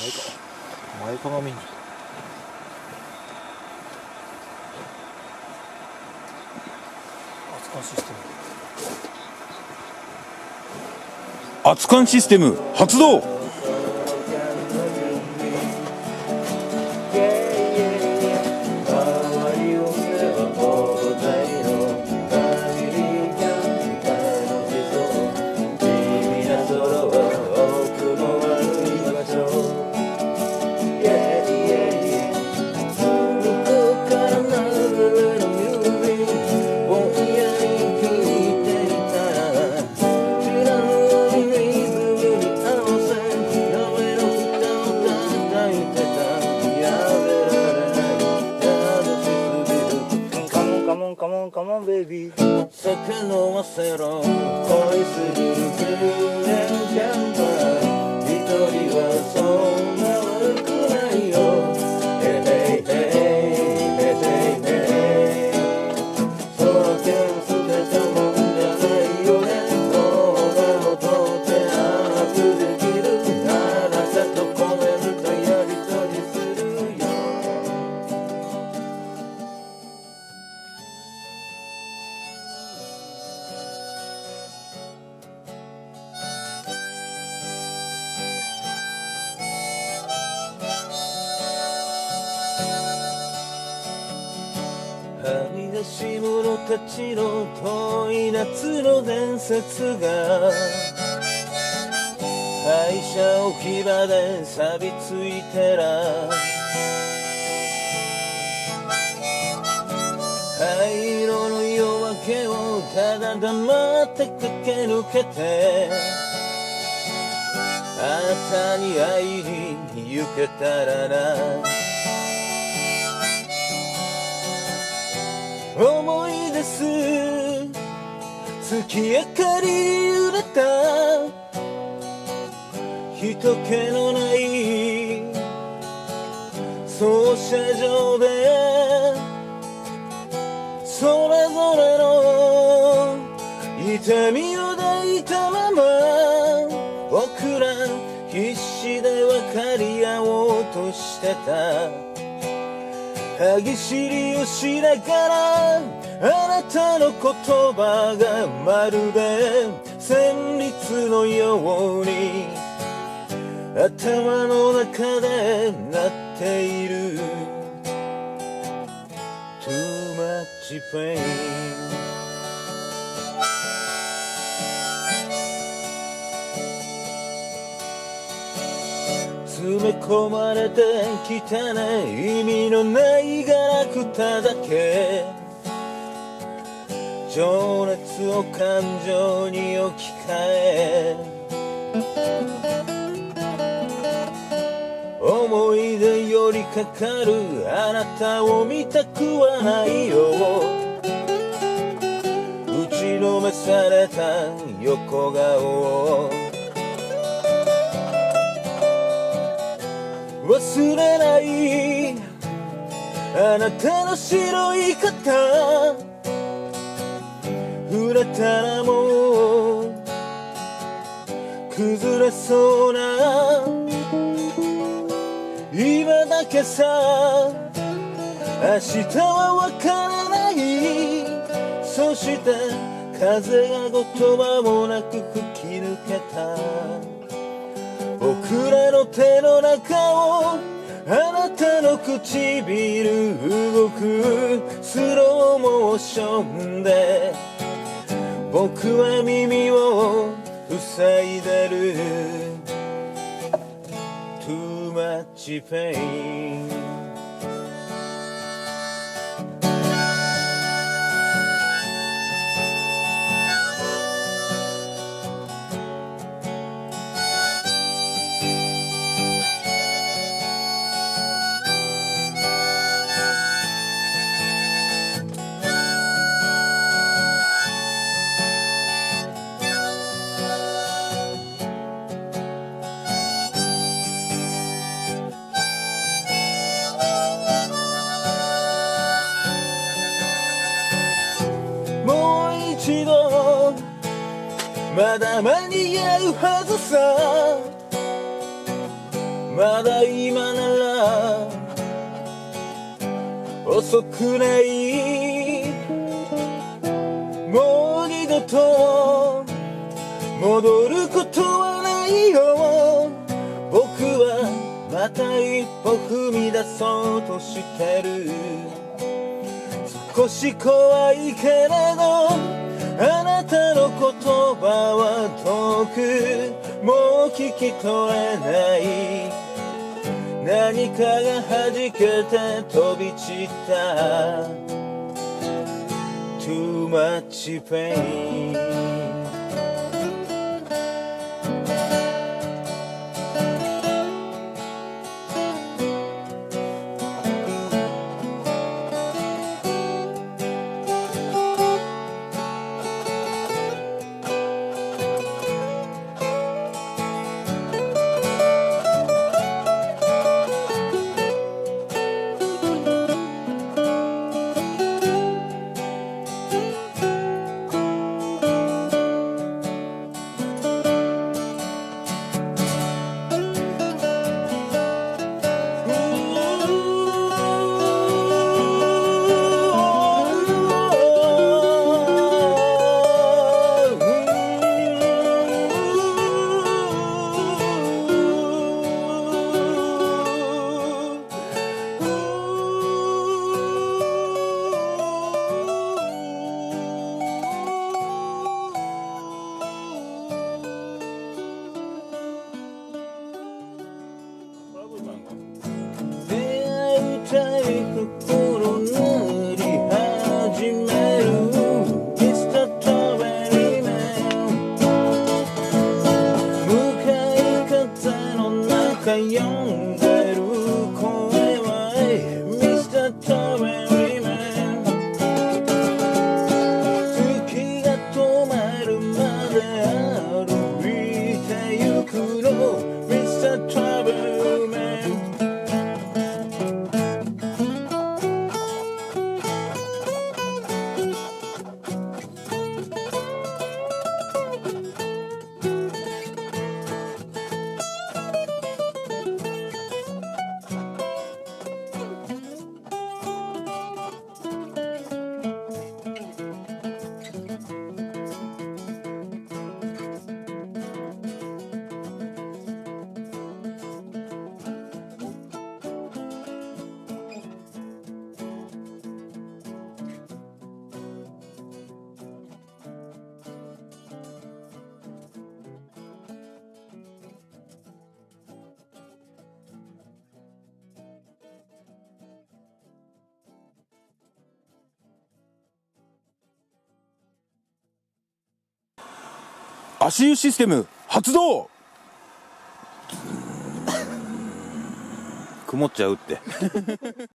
前かがみに熱燗システム発動。酒飲ませろ恋する10年キャンパー一人はそんな悪くないよヘヘイヘイヘヘイヘイソロキャン捨てたもんじゃないよね動画を撮ってアップできるあなたとコメントやり取りするよはみ出し者たちの遠い夏の伝説が廃車置き場で錆びついてら灰色の夜明けをただ黙って駆け抜けてあなたに会いに行けたらな思い出す月明かりに揺れた人気のない操車場でそれぞれの痛みを抱いたまま僕ら必死で分かり合おうとしてた歯ぎしりをしながらあなたの言葉がまるで旋律のように頭の中で鳴っている Too much pain詰め込まれてきたね意味のないガラクタだけ情熱を感情に置き換え思い出寄りかかるあなたを見たくはないよ打ちのめされた横顔を忘れないあなたの白い肩触れたらもう崩れそうな今だけさ明日はわからないそして風がごと間もなく吹き抜けた僕らの手の中をあなたの唇動くスローモーションで僕は耳を塞いでる Too much pain一度まだ間に合うはずさまだ今なら遅くない。もう二度と戻ることはないよ。僕はまた一歩踏み出そうとしてる。少し怖いけれどあなたの言葉は遠く、もう聞き取れない。何かが弾けて飛び散った Too much pain。心塗り始める Mr. Traveling 向かい風の中読んでる声は Mr. Traveling 月が止まるまで歩いてゆくの Mr. Traveling。足湯システム発動。曇っちゃうって